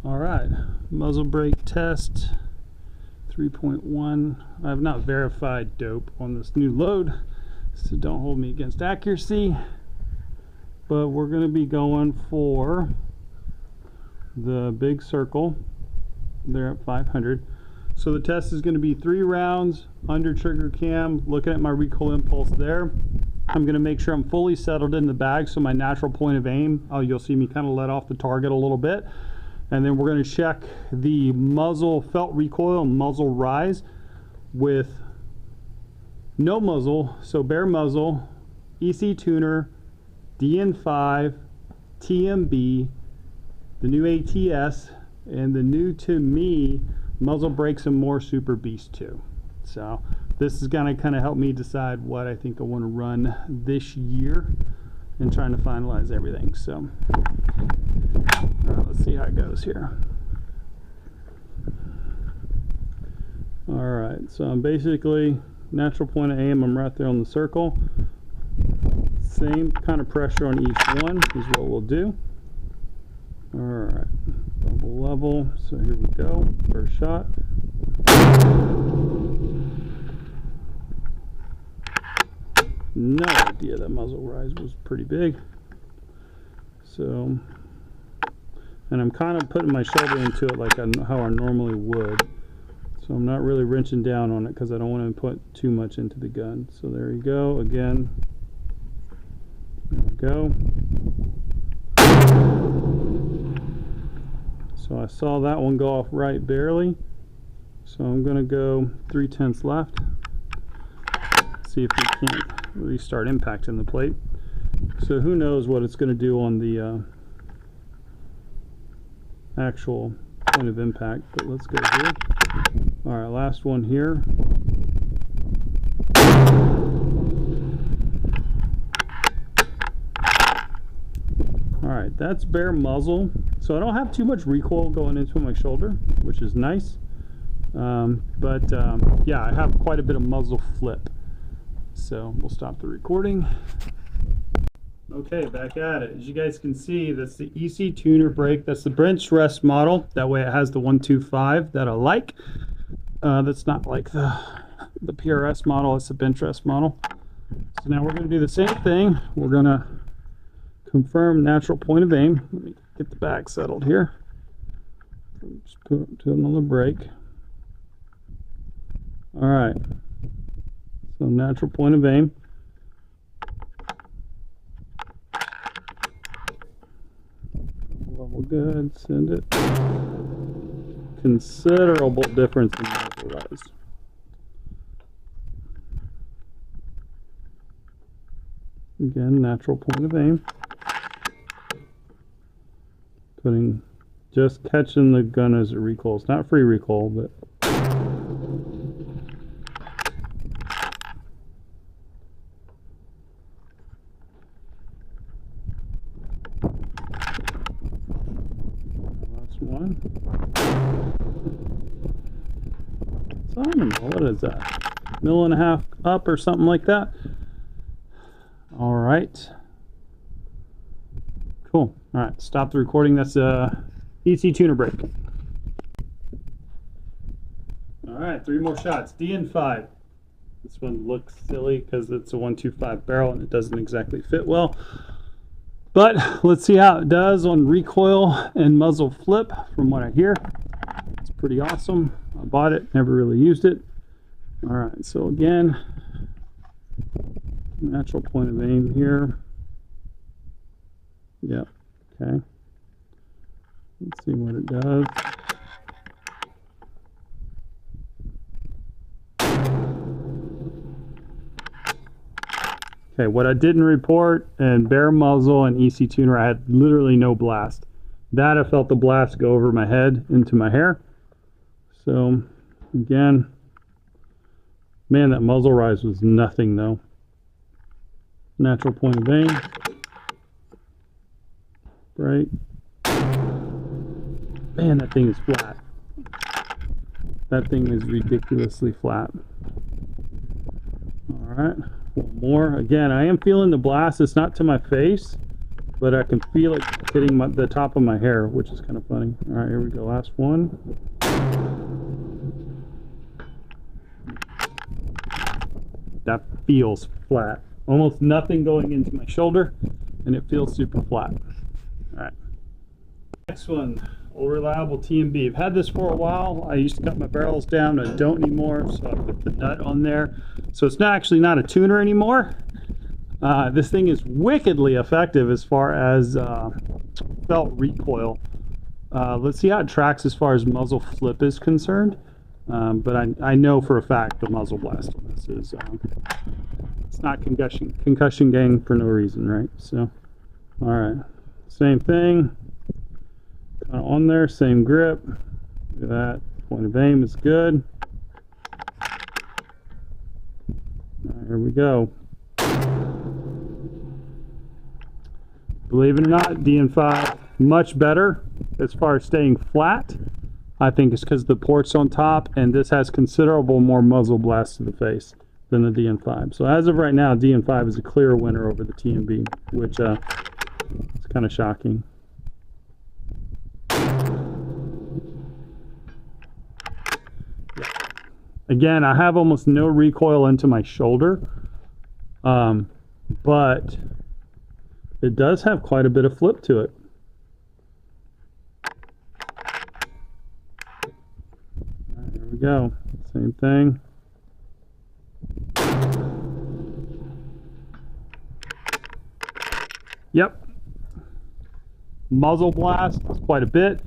All right, muzzle brake test 3.1. I have not verified dope on this new load, so don't hold me against accuracy. But we're going to be going for the big circle there at 500. So the test is going to be 3 rounds under trigger cam, looking at my recoil impulse there. I'm going to make sure I'm fully settled in the bag, so my natural point of aim, you'll see me kind of let off the target a little bit. And then we're going to check the muzzle felt recoil, muzzle rise with no muzzle, so bare muzzle, EC tuner, DN5, TMB, the new ATS, and the new to me muzzle brakes and more Super Beast 2. So this is going to kind of help me decide what I think I want to run this year and trying to finalize everything. So let's see how it goes here. Alright, so I'm basically natural point of aim, I'm right there on the circle. Same kind of pressure on each one is what we'll do. Alright, double level, so here we go, first shot. No idea that muzzle rise was pretty big. So, and I'm kind of putting my shoulder into it like how I normally would. So I'm not really wrenching down on it because I don't want to put too much into the gun. So there you go, again. There we go. So I saw that one go off right barely. So I'm going to go 3/10 left. See if we can't really start impacting the plate. So who knows what it's going to do on the actual point of impact, but let's go here. Alright, last one here. Alright, that's bare muzzle. So I don't have too much recoil going into my shoulder, which is nice. Yeah, I have quite a bit of muzzle flip. So we'll stop the recording. Okay, back at it. As you guys can see, that's the EC tuner brake. That's the Benchrest model. That way it has the 125 that I like. That's not like the PRS model, it's the Benchrest model. So now we're going to do the same thing. We're going to confirm natural point of aim. Let me get the bag settled here. Just put it to another brake. Alright. So natural point of aim. Level good, send it. Considerable difference in muzzle rise. Again, natural point of aim. Just catching the gun as it recoils. Not free recoil, but one. So I don't know, what is that? 1.5 mil up or something like that. Alright. Cool. Alright, stop the recording. That's EC tuner brake. Alright, 3 more shots. DN5. This one looks silly because it's a 125 barrel and it doesn't exactly fit well. But let's see how it does on recoil and muzzle flip from what I hear. It's pretty awesome. I bought it, never really used it. Alright, so again, natural point of aim here. Yep, okay. Let's see what it does. Okay, what I didn't report, and bare muzzle and EC tuner, I had literally no blast. That I felt the blast go over my head into my hair. So, again, man, that muzzle rise was nothing though. Natural point of aim. Right. Man, that thing is flat. That thing is ridiculously flat. Alright. One more. Again, I am feeling the blast. It's not to my face, but I can feel it hitting the top of my hair, which is kind of funny. All right, here we go. Last one. That feels flat. Almost nothing going into my shoulder, and it feels super flat. All right. Next one, old reliable T&B. I've had this for a while. I used to cut my barrels down. I don't anymore, so I put the nut on there. So it's actually not a tuner anymore. This thing is wickedly effective as far as felt recoil. Let's see how it tracks as far as muzzle flip is concerned. But I know for a fact the muzzle blast on this is it's not concussion gang for no reason, right? So, all right, same thing. Kind of on there, same grip. Look at that. Point of aim is good. All right, here we go. Believe it or not, DN5 much better as far as staying flat. I think it's because the port's on top, and this has considerable more muzzle blast to the face than the DN5. So as of right now, DN5 is a clear winner over the T&B, which is kind of shocking. Again, I have almost no recoil into my shoulder, but it does have quite a bit of flip to it. There we go. Same thing. Yep. Muzzle blast is quite a bit.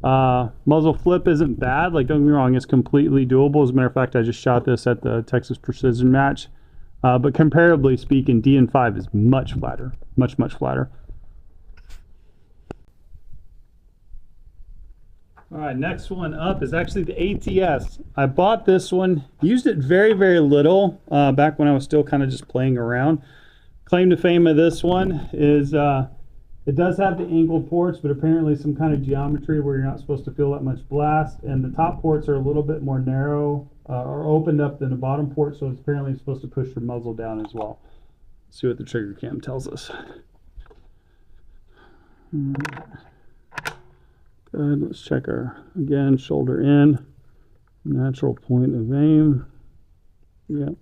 Muzzle flip isn't bad. Like, don't get me wrong, it's completely doable. As a matter of fact, I just shot this at the Texas Precision match. But comparatively speaking, DN5 is much flatter. Much flatter. All right, next one up is actually the ATS. I bought this one, used it very little back when I was still kind of just playing around. Claim to fame of this one is it does have the angled ports, but apparently some kind of geometry where you're not supposed to feel that much blast, and the top ports are a little bit more narrow or opened up than the bottom port, so it's apparently supposed to push your muzzle down as well. Let's see what the trigger cam tells us. Good, let's check our, again, shoulder in, natural point of aim. Yep,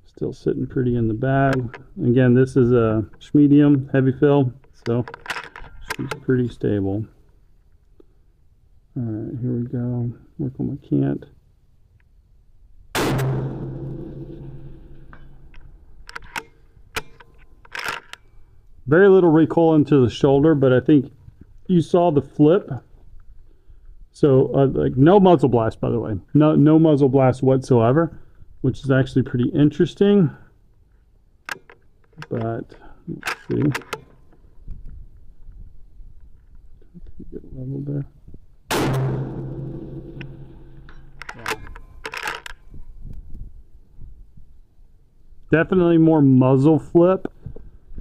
still sitting pretty in the bag. Again, this is a medium heavy fill, so she's pretty stable. All right, here we go. Work on my cant. Very little recoil into the shoulder, but I think you saw the flip. So like no muzzle blast, by the way. No muzzle blast whatsoever, which is actually pretty interesting. But let's see. Get a level there. Yeah. Definitely more muzzle flip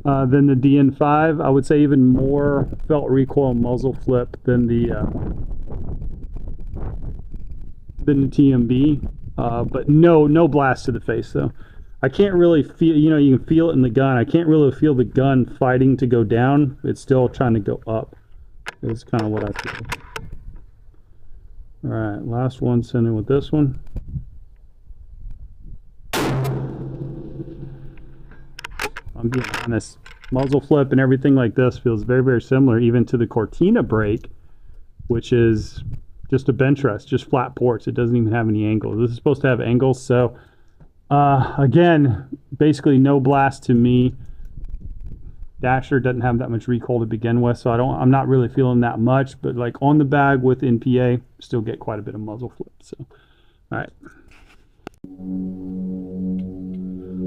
than the DN5. I would say even more felt recoil muzzle flip than the TMB, but no blast to the face though. I can't really feel, you know, you can feel it in the gun. I can't really feel the gun fighting to go down. It's still trying to go up. It's kind of what I feel. All right, last one, send in with this one. I'm being honest, muzzle flip and everything like this feels very similar even to the Cortina brake, which is just a Benchrest, just flat ports. It doesn't even have any angles. This is supposed to have angles. So again, basically no blast to me. Dasher doesn't have that much recoil to begin with, so I'm not really feeling that much, but like on the bag with NPA, still get quite a bit of muzzle flip. So all right.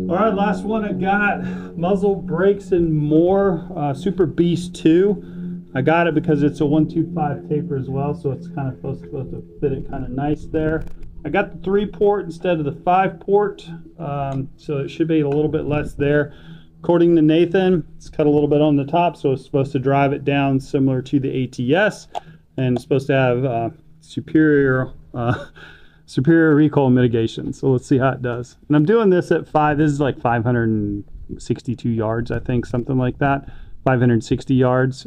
All right, last one I got, Muzzle Brakes and More, Super Beast 2. I got it because it's a 125 taper as well, so it's kind of supposed to fit it kind of nice there. I got the 3-port instead of the 5-port, so it should be a little bit less there. According to Nathan, it's cut a little bit on the top, so it's supposed to drive it down similar to the ATS, and it's supposed to have superior recoil mitigation. So let's see how it does. And I'm doing this at this is like 562 yards, I think, something like that. 560 yards.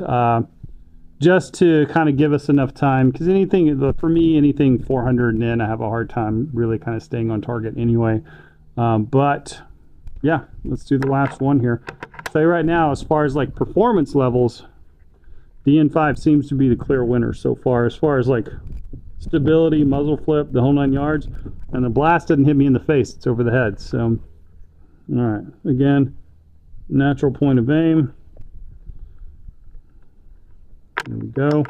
Just to kind of give us enough time, because anything, for me, anything 400 and in, I have a hard time really kind of staying on target anyway. But yeah, let's do the last one here. Say right now, as far as like performance levels, DN5 seems to be the clear winner so far, as like stability, muzzle flip, the whole 9 yards, and the blast didn't hit me in the face, it's over the head. So, all right, again, natural point of aim. There we go.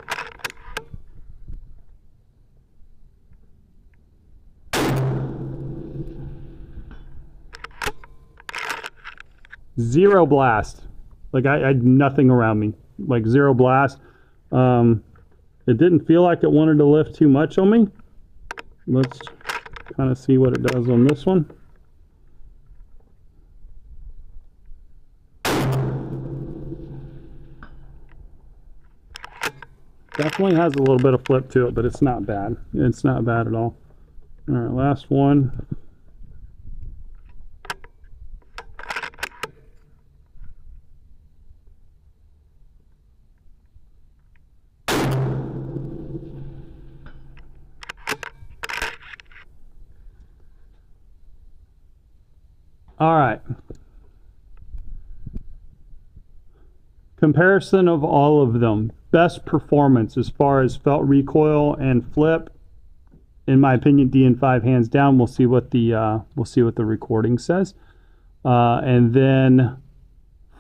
Zero blast. Like I had nothing around me. Like zero blast. It didn't feel like it wanted to lift too much on me. Let's kind of see what it does on this one. Definitely has a little bit of flip to it, but it's not bad. It's not bad at all. All right, last one. All right. Comparison of all of them. Best performance as far as felt recoil and flip. In my opinion, DN5 hands down. We'll see what the recording says. And then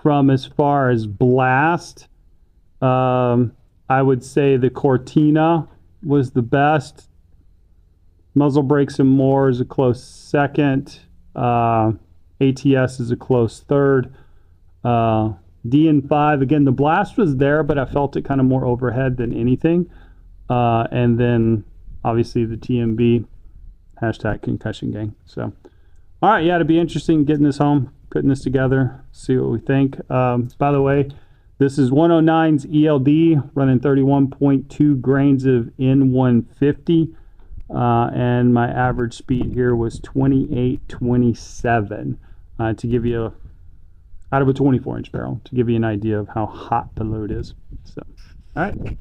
from as far as blast, I would say the Cortina was the best. Muzzle Brakes and More is a close second. ATS is a close third. DN5, again, the blast was there, but I felt it kind of more overhead than anything. And then obviously the TMB, hashtag concussion gang. So, all right, yeah, it'd be interesting getting this home, putting this together, see what we think. By the way, this is 109's ELD running 31.2 grains of N150. And my average speed here was 28.27 to give you out of a 24-inch barrel, to give you an idea of how hot the load is. So, all right.